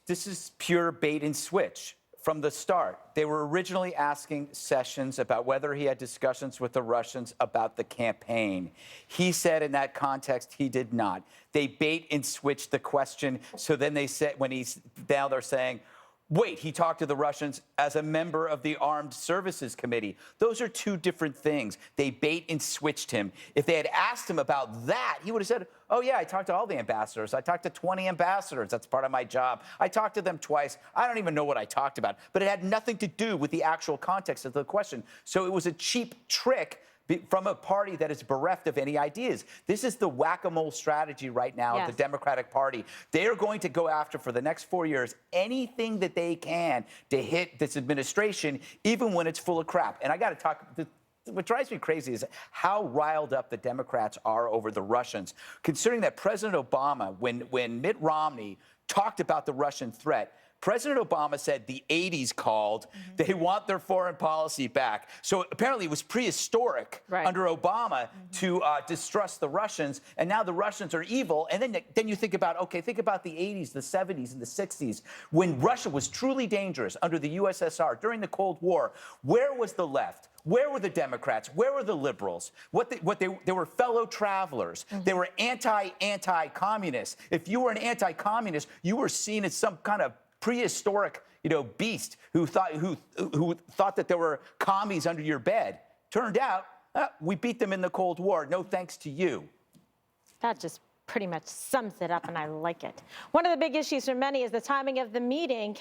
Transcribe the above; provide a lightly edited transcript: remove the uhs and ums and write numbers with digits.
this is pure bait and switch from the start. They were originally asking Sessions about whether he had discussions with the Russians about the campaign. He said in that context he did not. They bait and switch the question. So then they said, now they're saying, wait, he talked to the Russians as a member of the Armed Services Committee. Those are two different things. They bait and switched him. If they had asked him about that, he would have said, oh, yeah, I talked to all the ambassadors. I talked to 20 ambassadors. That's part of my job. I talked to them twice. I don't even know what I talked about. But it had nothing to do with the actual context of the question. So it was a cheap trick from a party that is bereft of any ideas. This is the whack-a-mole strategy right now of the Democratic Party. They are going to go after, for the next 4 years, anything that they can to hit this administration, even when it's full of crap. And I got to talk... What drives me crazy is how riled up the Democrats are over the Russians, considering that President Obama, when Mitt Romney talked about the Russian threat, President Obama said the 80s called. They want their foreign policy back. So apparently it was prehistoric under Obama to distrust the Russians. And now the Russians are evil. And then you think about, OK, think about the 80s, the 70s, and the 60s, when Russia was truly dangerous under the USSR during the Cold War. Where was the left? Where were the Democrats? Where were the liberals? They were fellow travelers. They were anti-communist. If you were an anti-communist, you were seen as some kind of prehistoric, beast who thought that there were commies under your bed. Turned out, we beat them in the Cold War. No thanks to you. That just pretty much sums it up, and I like it. One of the big issues for many is the timing of the meeting.